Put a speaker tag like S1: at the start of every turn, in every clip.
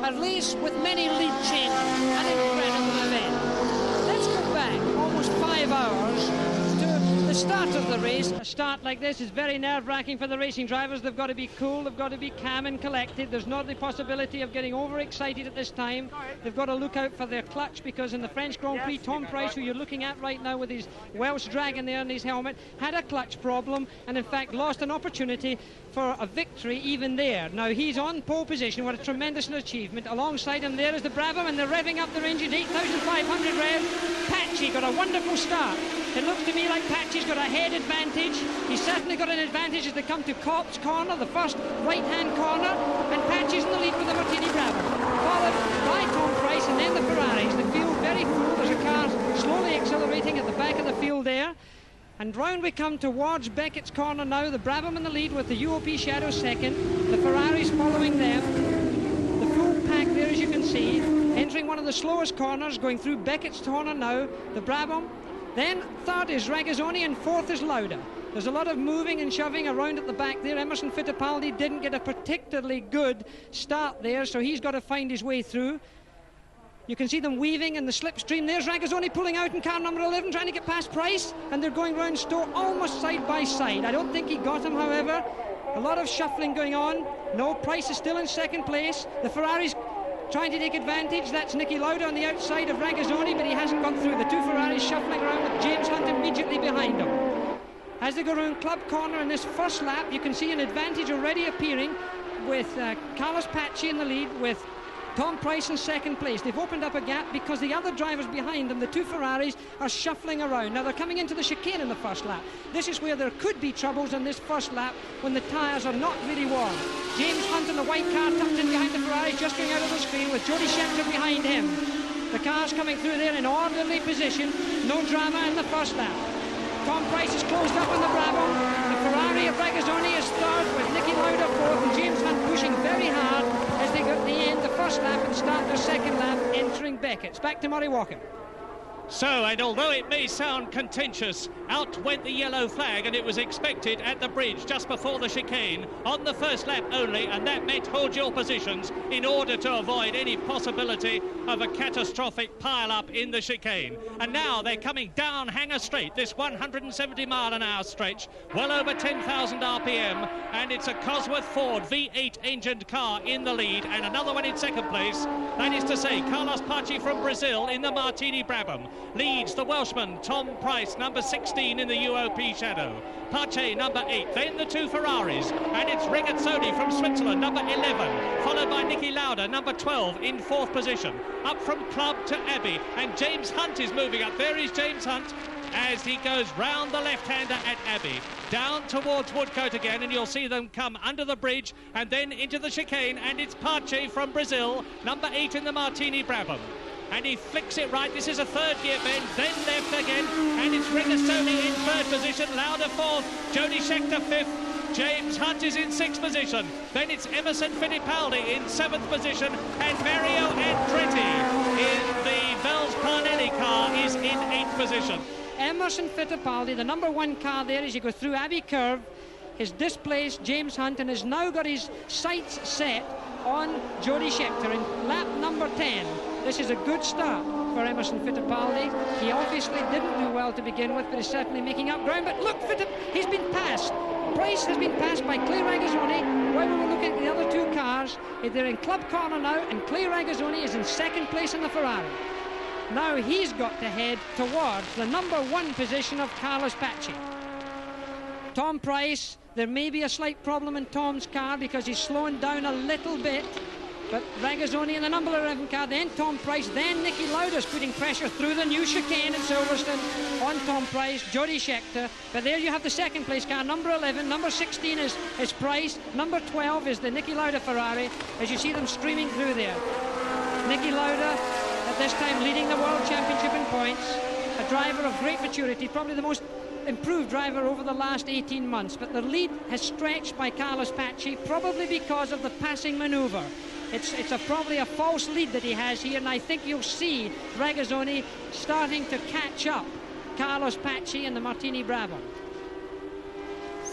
S1: a race with many lead changes, an incredible event. Let's go back almost 5 hours to the start of the race. A start like this is very nerve-wracking for the racing drivers. They've got to be cool, they've got to be calm and collected. There's not the possibility of getting overexcited at this time. They've got to look out for their clutch, because in the French Grand Prix, Tom Price, who you're looking at right now with his Welsh dragon there in his helmet, had a clutch problem and in fact lost an opportunity for a victory even there. Now he's on pole position. What a tremendous achievement. Alongside him there is the Brabham, and they're revving up their engine. 8,500 revs. Patchy got a wonderful start. It looks to me like Patchy's got a head advantage. He's certainly got an advantage as they come to Copp's corner, the first right-hand corner, and Patchy's in the lead with the Martini Brabham, followed by Tom Price and then the Ferraris. The field very full. There's a car slowly accelerating at the back of the field there. And round we come towards Beckett's corner now. The Brabham in the lead with the UOP Shadow second. The Ferraris following them. The full pack there, as you can see, entering one of the slowest corners, going through Beckett's corner now. The Brabham. Then third is Regazzoni and fourth is Lauda. There's a lot of moving and shoving around at the back there. Emerson Fittipaldi didn't get a particularly good start there, so he's got to find his way through. You can see them weaving in the slipstream. There's Regazzoni pulling out in car number 11, trying to get past Price, and they're going round Stowe almost side by side. I don't think he got him, however. A lot of shuffling going on. No, Price is still in second place. The Ferraris trying to take advantage. That's Niki Lauda on the outside of Regazzoni, but he hasn't got through. The two Ferraris shuffling around with James Hunt immediately behind them. As they go around Club Corner in this first lap, you can see an advantage already appearing with Carlos Paci in the lead, with Tom Price in second place. They've opened up a gap because the other drivers behind them, the two Ferraris, are shuffling around. Now they're coming into the chicane in the first lap. This is where there could be troubles in this first lap when the tyres are not really warm. James Hunt in the white car tucked in behind the Ferraris, just going out of the screen with Jody Scheckter behind him. The car's coming through there in orderly position. No drama in the first lap. Tom Price is closed up on the Brabham. The Ferrari of Regazzoni is third with Niki Lauda fourth, and James Hunt pushing very hard as they go to the end the first lap and start their second lap entering Beckett's. Back to Murray Walker.
S2: So, and although it may sound contentious, out went the yellow flag, and it was expected at the bridge just before the chicane on the first lap only, and that meant hold your positions in order to avoid any possibility of a catastrophic pile-up in the chicane. And now they're coming down Hanger Straight, this 170-mile-an-hour stretch, well over 10,000 RPM, and it's a Cosworth Ford V8 engined car in the lead, and another one in second place. That is to say, Carlos Paci from Brazil in the Martini Brabham leads the Welshman Tom Price, number 16 in the UOP Shadow. Pace, number 8. Then the two Ferraris, and it's Regazzoni from Switzerland, number 11, followed by Niki Lauda, number 12, in fourth position. Up from Club to Abbey, and James Hunt is moving up. There is James Hunt as he goes round the left-hander at Abbey, down towards Woodcote again, and you'll see them come under the bridge and then into the chicane, and it's Pace from Brazil, number 8 in the Martini Brabham. And he flicks it right. This is a third gear bend, then left again, and it's Regazzoni in third position, Lauda fourth, Jody Scheckter fifth, James Hunt is in sixth position, then it's Emerson Fittipaldi in seventh position, and Mario Andretti in the Vels Parnelli car is in eighth position.
S1: Emerson Fittipaldi, the number one car there as you go through Abbey Curve, has displaced James Hunt and has now got his sights set on Jody Scheckter in lap number 10. This is a good start for Emerson Fittipaldi. He obviously didn't do well to begin with, but is certainly making up ground. But look, he's been passed. Price has been passed by Clay Regazzoni. While we were looking at the other two cars, they're in Club Corner now, and Clay Regazzoni is in second place in the Ferrari. Now he's got to head towards the number one position of Carlos Paci. Tom Price, there may be a slight problem in Tom's car because he's slowing down a little bit. But Regazzoni in the number 11 car, then Tom Price, then Niki Lauda's putting pressure through the new chicane in Silverstone on Tom Price, Jody Scheckter. But there you have the second place car, number 11. Number 16 is Price. Number 12 is the Niki Lauda Ferrari, as you see them streaming through there. Niki Lauda, at this time, leading the World Championship in points. A driver of great maturity, probably the most improved driver over the last 18 months. But the lead has stretched by Carlos Paci, probably because of the passing manoeuvre. It's probably a false lead that he has here, and I think you'll see Regazzoni starting to catch up Carlos Paci in the Martini Brabham.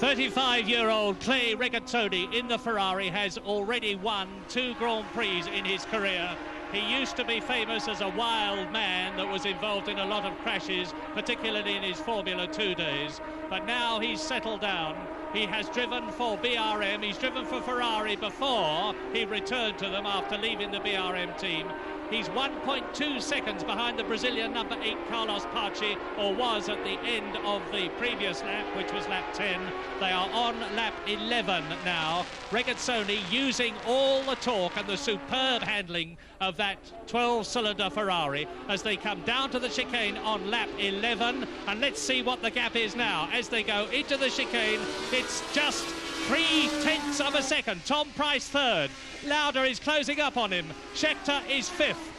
S2: 35-year-old Clay Regazzoni in the Ferrari has already won 2 Grand Prix in his career. He used to be famous as a wild man that was involved in a lot of crashes, particularly in his Formula 2 days. But now he's settled down. He has driven for BRM. He's driven for Ferrari before he returned to them after leaving the BRM team. He's 1.2 seconds behind the Brazilian number 8, Carlos Pace, or was at the end of the previous lap, which was lap 10. They are on lap 11 now. Regazzoni using all the torque and the superb handling of that 12-cylinder Ferrari as they come down to the chicane on lap 11. And let's see what the gap is now. As they go into the chicane, it's just 0.3 of a second. Tom Price third. Lauda is closing up on him. Scheckter is fifth.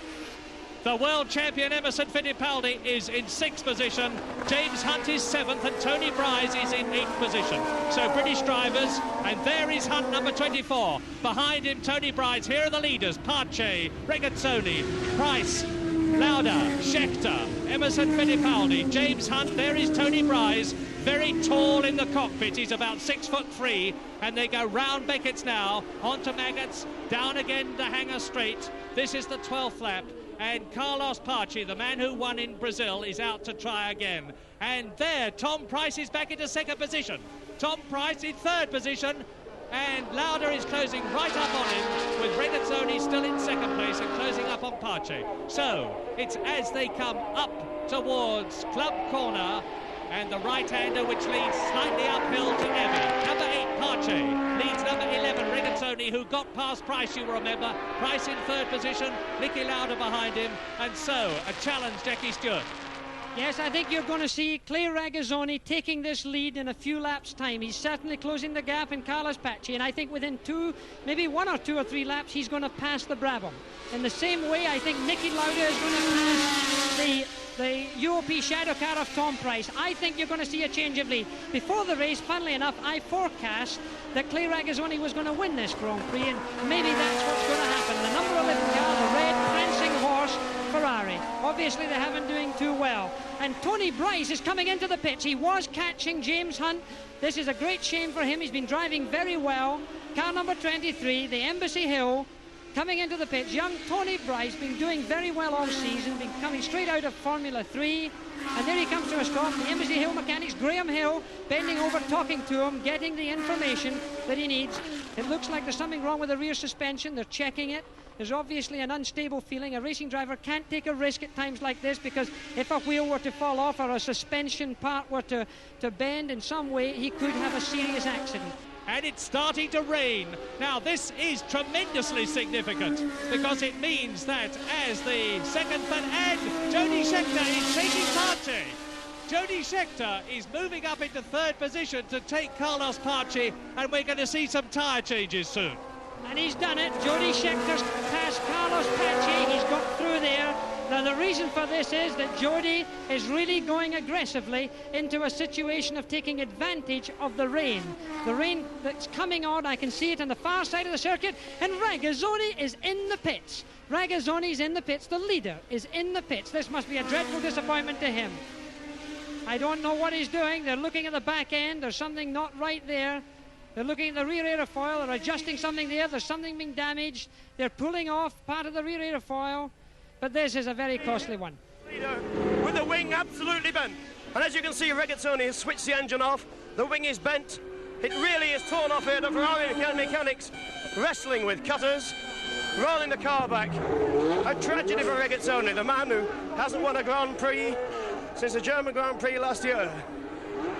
S2: The world champion Emerson Fittipaldi is in 6th position. James Hunt is 7th and Tony Bryce is in 8th position. So British drivers, and there is Hunt, number 24. Behind him, Tony Bryce. Here are the leaders: Pace, Regazzoni, Price, Lauda, Scheckter, Emerson Fittipaldi, James Hunt. There is Tony Bryce, very tall in the cockpit. He's about 6'3", and they go round Beckett's now, onto Maggots, down again the Hangar Straight. This is the 12th lap, and Carlos Pace, the man who won in Brazil, is out to try again. And there, Tom Price is back into 2nd position. Tom Price in 3rd position, and Lauda is closing right up on him, with Regazzoni still in 2nd place and closing up on Pace. So it's as they come up towards Club Corner, and the right-hander which leads slightly uphill to Emi. Number 8, Pace, leads number 11, Regazzoni, who got past Price, you will remember. Price in 3rd position, Niki Lauda behind him, and so a challenge, Jackie Stewart.
S1: Yes, I think you're going to see Clay Regazzoni taking this lead in a few laps' time. He's certainly closing the gap in Carlos Pace, and I think within 2, maybe 1 or 2 or 3 laps, he's going to pass the Brabham. In the same way, I think Niki Lauda is going to pass the UOP shadow car of Tom Price. I think you're going to see a change of lead. Before the race, funnily enough, I forecast that Clay Regazzoni was going to win this Grand Prix, and maybe that's what's going to happen. The number 11 car, the red prancing horse, Ferrari. Obviously, they haven't doing too well. And Tony Bryce is coming into the pits. He was catching James Hunt. This is a great shame for him. He's been driving very well. Car number 23, the Embassy Hill, coming into the pits. Young Tony Bryce been doing very well all season, been coming straight out of Formula 3. And there he comes to a stop. The Embassy Hill mechanics, Graham Hill, bending over, talking to him, getting the information that he needs. It looks like there's something wrong with the rear suspension. They're checking it. There's obviously an unstable feeling. A racing driver can't take a risk at times like this, because if a wheel were to fall off or a suspension part were to bend in some way, he could have a serious accident.
S2: And it's starting to rain. Now, this is tremendously significant, because it means that as the second, and Jody Scheckter is taking Pace. Jody Scheckter is moving up into 3rd position to take Carlos Pace, and we're going to see some tyre changes soon.
S1: And he's done it. Jody Scheckter's passed Carlos Pace. He's got through there. Now, the reason for this is that Jody is really going aggressively into a situation of taking advantage of the rain. The rain that's coming on, I can see it on the far side of the circuit, and Regazzoni is in the pits. Regazzoni's in the pits. The leader is in the pits. This must be a dreadful disappointment to him. I don't know what he's doing. They're looking at the back end. There's something not right there. They're looking at the rear aerofoil. They're adjusting something there. There's something being damaged. They're pulling off part of the rear aerofoil. But this is a very costly one.
S3: With the wing absolutely bent. And as you can see, Regazzoni has switched the engine off. The wing is bent. It really is torn off here. The Ferrari mechanics wrestling with cutters, rolling the car back. A tragedy for Regazzoni, the man who hasn't won a Grand Prix since the German Grand Prix last year.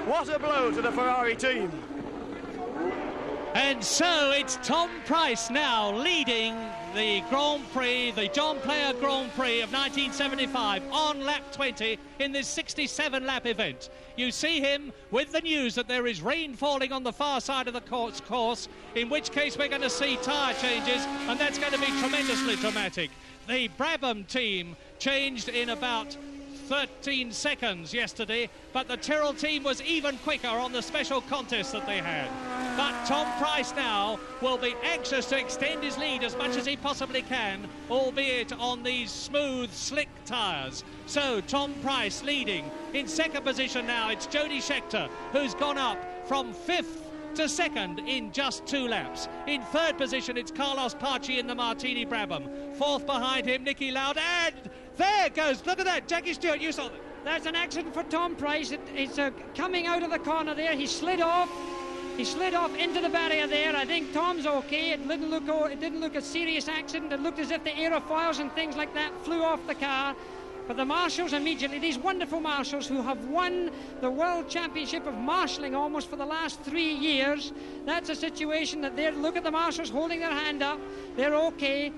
S3: What a blow to the Ferrari team.
S2: And so it's Tom Price now leading the Grand Prix, the John Player Grand Prix of 1975 on lap 20 in this 67-lap event. You see him with the news that there is rain falling on the far side of the course, in which case we're going to see tyre changes, and that's going to be tremendously dramatic. The Brabham team changed in about 13 seconds yesterday, but the Tyrrell team was even quicker on the special contest that they had. But Tom Price now will be anxious to extend his lead as much as he possibly can, albeit on these smooth, slick tyres. So Tom Price leading. In 2nd position now, it's Jody Scheckter, who's gone up from 5th to 2nd in just 2 laps. In 3rd position, it's Carlos Paci in the Martini Brabham. 4th behind him, Nicky Lauda, and there goes, look at that, Jackie Stewart, you saw that.
S1: That's an accident for Tom Price. It's coming out of the corner there. He slid off. He slid off into the barrier there. I think Tom's okay. It didn't look a serious accident. It looked as if the aerofoils and things like that flew off the car. But the marshals immediately, these wonderful marshals who have won the World Championship of marshalling almost for the last 3 years, that's a situation that look at the marshals holding their hand up. They're okay.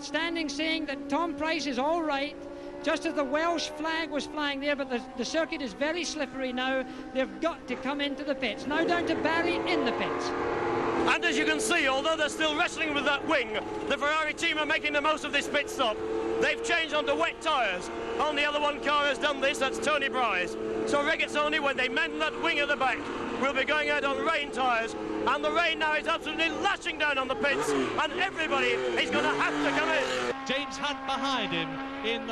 S1: Standing saying that Tom Price is all right. Just as the Welsh flag was flying there, but the circuit is very slippery now. They've got to come into the pits. Now down to Barry in the pits.
S3: And as you can see, although they're still wrestling with that wing, the Ferrari team are making the most of this pit stop. They've changed onto wet tyres. Only other one car has done this, that's Tony Bryce. So Regazzoni, when they mend that wing at the back, will be going out on rain tyres. And the rain now is absolutely lashing down on the pits, and everybody is going to have to come in.
S2: James Hunt behind him in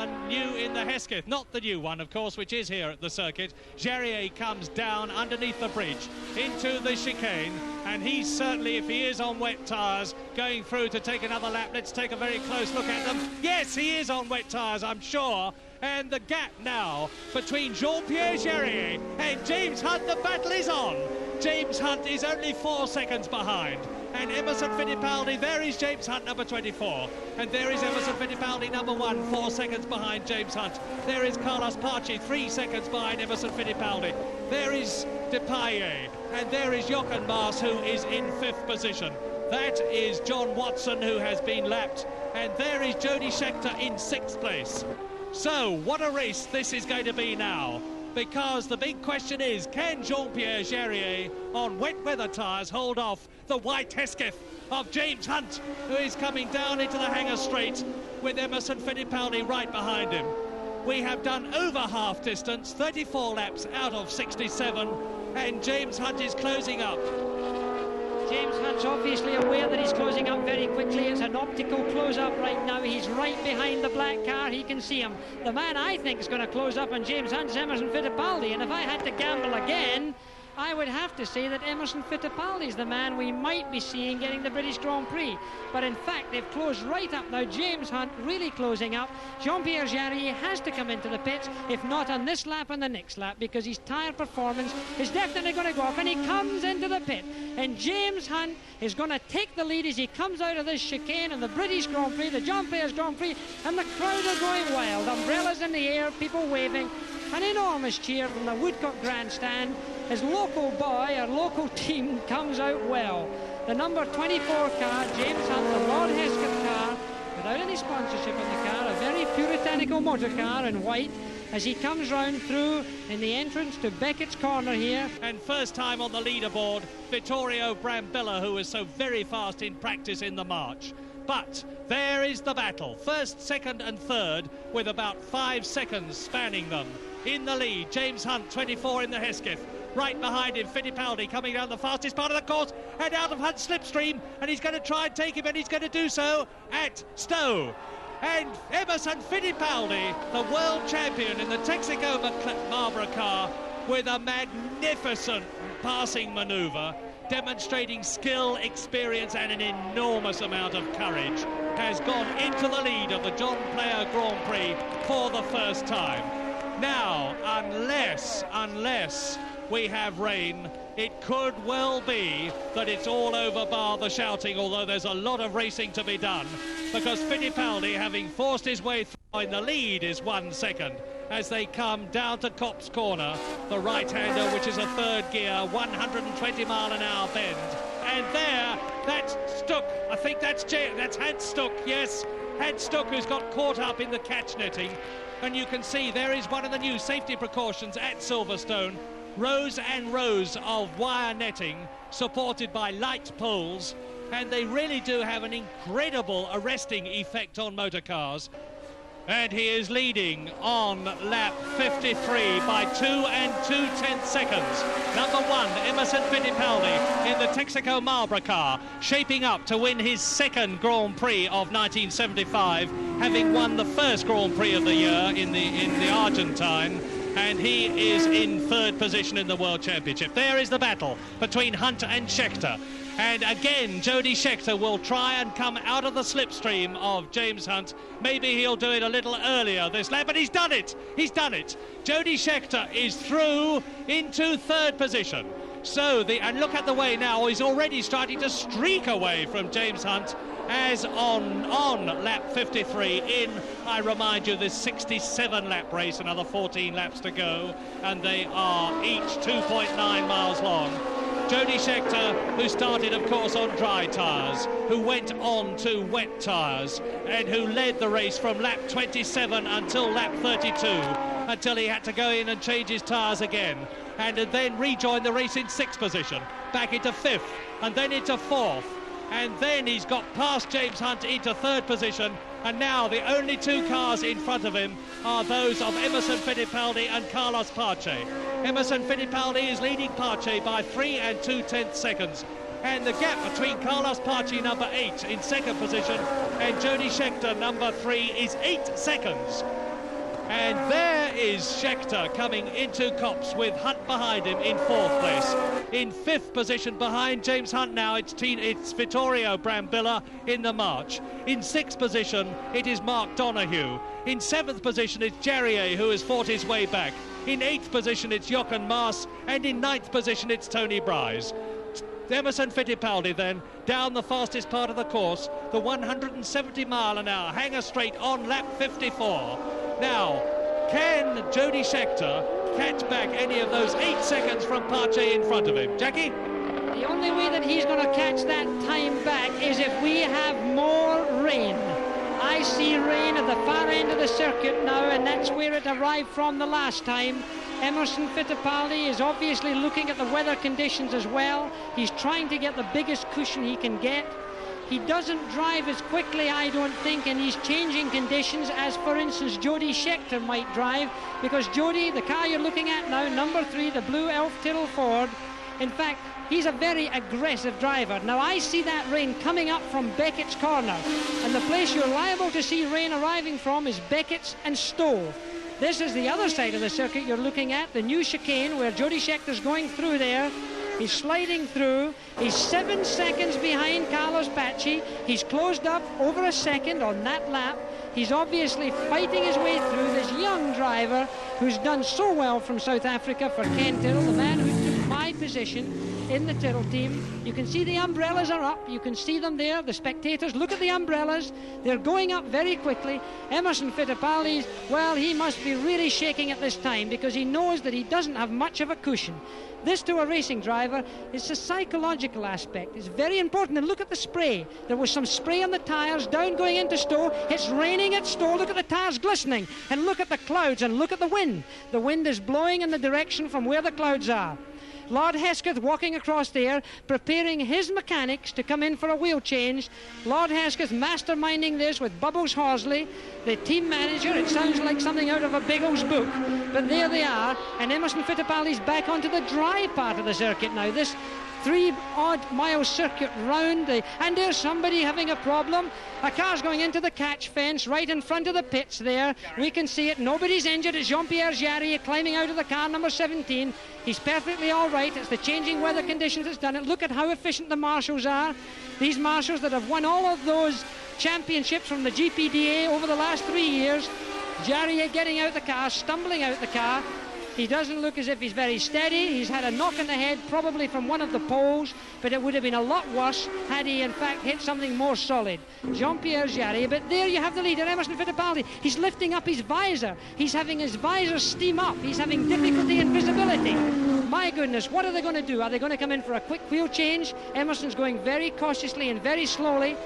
S2: the Hesketh, not the new one, of course, which is here at the circuit. Jarier comes down underneath the bridge into the chicane, and he's certainly, if he is on wet tyres, going through to take another lap. Let's take a very close look at them. Yes, he is on wet tyres, I'm sure. And the gap now between Jean-Pierre Jarier and James Hunt, the battle is on. James Hunt is only 4 seconds behind. And Emerson Fittipaldi, there is James Hunt, number 24. And there is Emerson Fittipaldi, number 1, 4 seconds behind James Hunt. There is Carlos Paci, 3 seconds behind Emerson Fittipaldi. There is Depailler. And there is Jochen Maas, who is in 5th position. That is John Watson, who has been lapped. And there is Jody Scheckter in 6th place. So, what a race this is going to be now. Because the big question is, can Jean-Pierre Jarier on wet weather tyres hold off the white Hesketh of James Hunt, who is coming down into the hangar straight with Emerson Fittipaldi right behind him. We have done over half distance, 34 laps out of 67, and James Hunt is closing up.
S1: James Hunt's obviously aware that he's closing up very quickly. It's an optical close-up right now. He's right behind the black car. He can see him. The man I think is going to close up on James Hunt's Emerson Fittipaldi. And if I had to gamble again, I would have to say that Emerson Fittipaldi is the man we might be seeing getting the British Grand Prix. But in fact, they've closed right up now. James Hunt really closing up. Jean-Pierre Jarier has to come into the pits, if not on this lap, on the next lap, because his tyre performance is definitely going to go up. And he comes into the pit. And James Hunt is going to take the lead as he comes out of this chicane in the British Grand Prix, the John Players Grand Prix, and the crowd are going wild. Umbrellas in the air, people waving. An enormous cheer from the Woodcock Grandstand. His local boy, our local team, comes out well. The number 24 car, James Hunt, the Lord Hesketh car, without any sponsorship on the car, a very puritanical motor car in white, as he comes round through in the entrance to Beckett's Corner here.
S2: And first time on the leaderboard, Vittorio Brambilla, who was so very fast in practice in the March. But there is the battle, 1st, 2nd and 3rd, with about 5 seconds spanning them. In the lead, James Hunt, 24 in the Hesketh. Right behind him, Fittipaldi coming down the fastest part of the course and out of Hunt's slipstream, and he's going to try and take him, and he's going to do so at Stowe. And Emerson Fittipaldi, the world champion in the Texaco Marlboro car, with a magnificent passing manoeuvre, demonstrating skill, experience and an enormous amount of courage, has gone into the lead of the John Player Grand Prix for the first time. Now, unless we have rain, it could well be that it's all over bar the shouting, although there's a lot of racing to be done, because Fittipaldi, having forced his way through in the lead, is 1 second as they come down to Copse Corner, the right-hander, which is a 3rd gear, 120-mile-an-hour bend. And there, that's Stuck. I think that's Hans Stuck, yes. Hans Stuck, who's got caught up in the catch netting. And you can see there is one of the new safety precautions at Silverstone. Rows and rows of wire netting supported by light poles, and they really do have an incredible arresting effect on motor cars. And he is leading on lap 53 by 2 2/10 seconds. Number 1, Emerson Fittipaldi in the Texaco Marlboro car, shaping up to win his 2nd Grand Prix of 1975, having won the 1st Grand Prix of the year in the Argentine. and he is in third position in the World Championship. There is the battle between Hunt and Scheckter. And again, Jody Scheckter will try and come out of the slipstream of James Hunt. Maybe he'll do it a little earlier this lap, but he's done it. He's done it. Jody Scheckter is through into third position. So, and look at the way now, he's already starting to streak away from James Hunt as on lap 53 in, I remind you, this 67-lap race, another 14 laps to go, and they are each 2.9 miles long. Jody Scheckter, who started, of course, on dry tyres, who went on to wet tyres, and who led the race from lap 27 until lap 32, until he had to go in and change his tyres again, and then rejoin the race in sixth position, back into fifth, and then into fourth. And then he's got past James Hunt into third position, and now the only two cars in front of him are those of Emerson Fittipaldi and Carlos Pace. Emerson Fittipaldi is leading Pace by 3 2/10 seconds, and the gap between Carlos Pace, number 8, in second position, and Jody Scheckter, number 3, is 8 seconds. And there is Scheckter coming into Copse with Hunt behind him in fourth place. In fifth position behind James Hunt now, it's Vittorio Brambilla in the march. In sixth position, it is Mark Donoghue. In seventh position, it's Jarrier, who has fought his way back. In eighth position, it's Jochen Maas. And in ninth position, it's Tony Bryce. Emerson Fittipaldi then, down the fastest part of the course, the 170-mile-an-hour hanger straight on lap 54. Now, can Jody Scheckter catch back any of those 8 seconds from Pace in front of him? Jackie?
S1: The only way that he's going to catch that time back is if we have more rain. I see rain at the far end of the circuit now, and that's where it arrived from the last time. Emerson Fittipaldi is obviously looking at the weather conditions as well. He's trying to get the biggest cushion he can get. He doesn't drive as quickly, I don't think, in these changing conditions as, for instance, Jody Scheckter might drive, because Jody, the car you're looking at now, number 3, the blue Elf Tyrrell Ford, in fact, he's a very aggressive driver. Now, I see that rain coming up from Beckett's corner, and the place you're liable to see rain arriving from is Beckett's and Stowe. This is the other side of the circuit you're looking at, the new chicane where Jody Scheckter's going through there. He's sliding through. He's 7 seconds behind Carlos Pace. He's closed up over a second on that lap. He's obviously fighting his way through, this young driver who's done so well from South Africa for Ken Tyrrell, the man who took my position in the Tyrrell team. You can see the umbrellas are up. You can see them there. The spectators, look at the umbrellas. They're going up very quickly. Emerson Fittipaldi, well, he must be really shaking at this time because he knows that he doesn't have much of a cushion. This, to a racing driver, is a psychological aspect. It's very important. And look at the spray. There was some spray on the tyres down going into Stowe. It's raining at Stowe. Look at the tyres glistening. And look at the clouds and look at the wind. The wind is blowing in the direction from where the clouds are. Lord Hesketh walking across there, preparing his mechanics to come in for a wheel change. Lord Hesketh masterminding this with Bubbles Horsley, the team manager. It sounds like something out of a Biggles book, but there they are. And Emerson Fittipaldi's back onto the dry part of the circuit now. This 3-odd-mile circuit round, and there's somebody having a problem. A car's going into the catch fence right in front of the pits there. We can see it. Nobody's injured. It's Jean-Pierre Jarry climbing out of the car, number 17. He's perfectly all right. It's the changing weather conditions that's done it. Look at how efficient the marshals are. These marshals that have won all of those championships from the GPDA over the last 3 years. Jarry getting out the car, stumbling out the car. He doesn't look as if he's very steady. He's had a knock on the head, probably from one of the poles, but it would have been a lot worse had he, in fact, hit something more solid. Jean-Pierre Jarry, but there you have the leader, Emerson Fittipaldi. He's lifting up his visor. He's having his visor steam up. He's having difficulty in visibility. My goodness, what are they going to do? Are they going to come in for a quick wheel change? Emerson's going very cautiously and very slowly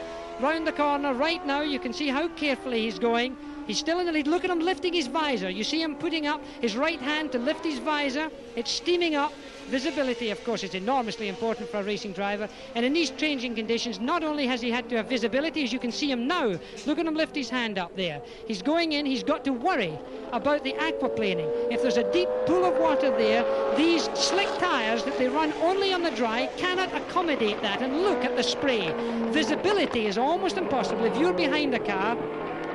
S1: round the corner. Right now, you can see how carefully he's going. He's still in the lead. Look at him lifting his visor. You see him putting up his right hand to lift his visor. It's steaming up. Visibility, of course, is enormously important for a racing driver. And in these changing conditions, not only has he had to have visibility, as you can see him now. Look at him lift his hand up there. He's going in. He's got to worry about the aquaplaning. If there's a deep pool of water there, these slick tyres that they run only on the dry cannot accommodate that. And look at the spray. Visibility is almost impossible. If you're behind a car,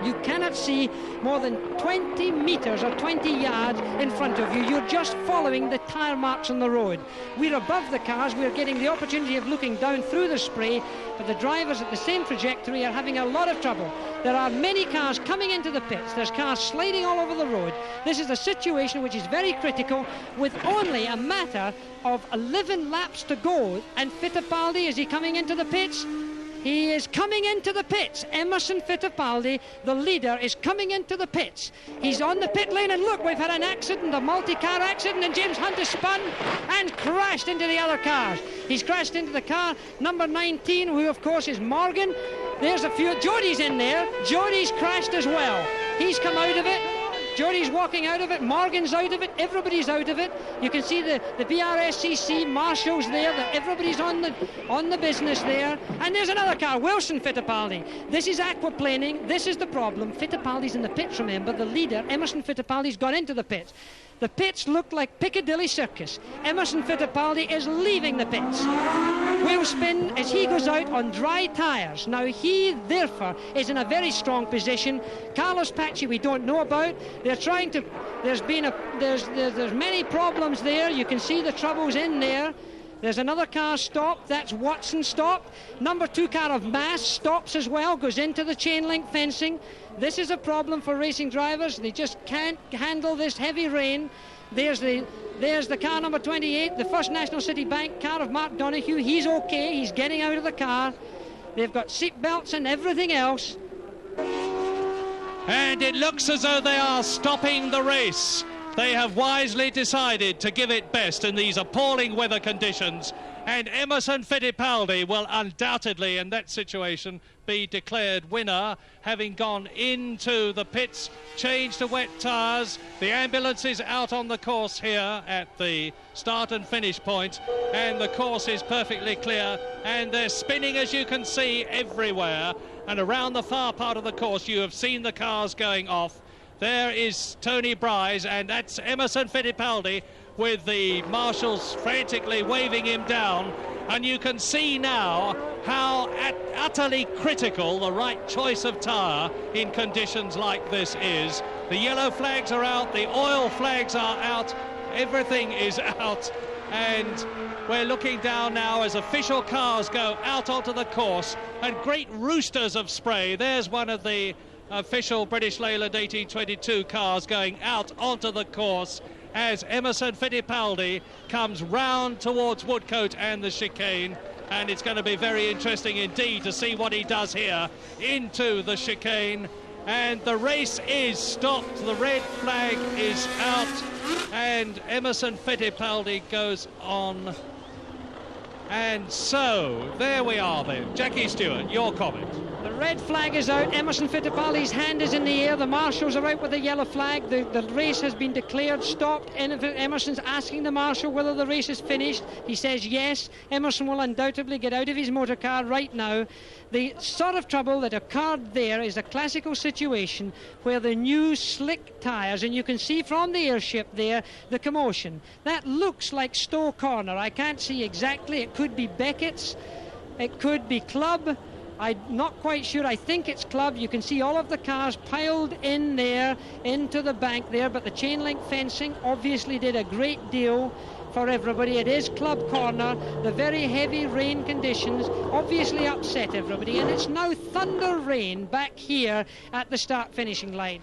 S1: You cannot see more than 20 metres or 20 yards in front of you. You're just following the tyre marks on the road. We're above the cars. We're getting the opportunity of looking down through the spray, but the drivers at the same trajectory are having a lot of trouble. There are many cars coming into the pits. There's cars sliding all over the road. This is a situation which is very critical, with only a matter of 11 laps to go. And Fittipaldi, is he coming into the pits? He is coming into the pits. Emerson Fittipaldi, the leader, is coming into the pits. He's on the pit lane, and look, we've had an accident, a multi-car accident, and James Hunt has spun and crashed into the other cars. He's crashed into the car number 19, who of course is Morgan. There's a few. Jody's in there. Jody's crashed as well. He's come out of it. Jody's walking out of it, Morgan's out of it, everybody's out of it. You can see the BRSCC marshals there, that everybody's on the business there. And there's another car, Wilson Fittipaldi. This is aquaplaning, this is the problem. Fittipaldi's in the pits, remember. The leader, Emerson Fittipaldi's gone into the pits. The pits look like Piccadilly Circus. Emerson Fittipaldi is leaving the pits. Wheel spin as he goes out on dry tyres. Now he, therefore, is in a very strong position. Carlos Paci we don't know about. They're trying to... There's many problems there. You can see the troubles in there. There's another car stopped. That's Watson stopped. Number 2 car of Mass stops as well, goes into the chain link fencing. This is a problem for racing drivers. They just can't handle this heavy rain. There's the car number 28, the First National City Bank car of Mark Donoghue. He's okay. He's getting out of the car. They've got seat belts and everything else.
S2: And it looks as though they are stopping the race. They have wisely decided to give it best in these appalling weather conditions. And Emerson Fittipaldi will undoubtedly, in that situation, be declared winner, having gone into the pits, changed to wet tyres. The ambulance is out on the course here at the start and finish point, and the course is perfectly clear, and they're spinning, as you can see, everywhere. And around the far part of the course, you have seen the cars going off. There is Tony Bryce, and that's Emerson Fittipaldi, with the marshals frantically waving him down. And you can see now how utterly critical the right choice of tyre in conditions like this is. The yellow flags are out, the oil flags are out, everything is out, and we're looking down now as official cars go out onto the course, and great roosters of spray. There's one of the official British Leyland 1822 cars going out onto the course as Emerson Fittipaldi comes round towards Woodcote and the chicane, and it's going to be very interesting indeed to see what he does here into the chicane. And the race is stopped, the red flag is out, and Emerson Fittipaldi goes on. And so there we are then. Jackie Stewart, your comment.
S1: The red flag is out. Emerson Fittipaldi's hand is in the air. The marshals are out with the yellow flag. The race has been declared stopped. Emerson's asking the marshal whether the race is finished. He says yes. Emerson will undoubtedly get out of his motor car right now. The sort of trouble that occurred there is a classical situation where the new slick tyres, and you can see from the airship there the commotion. That looks like Stowe Corner. I can't see exactly. It could be Beckett's. It could be Club. I'm not quite sure. I think it's Club. You can see all of the cars piled in there into the bank there, but the chain link fencing obviously did a great deal for everybody. It is Club Corner. The very heavy rain conditions obviously upset everybody, and it's now thunder rain back here at the start finishing line.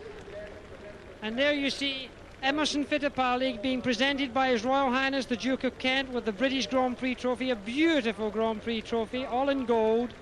S1: And there you see Emerson Fittipaldi being presented by His Royal Highness the Duke of Kent with the British Grand Prix trophy, a beautiful Grand Prix trophy, all in gold.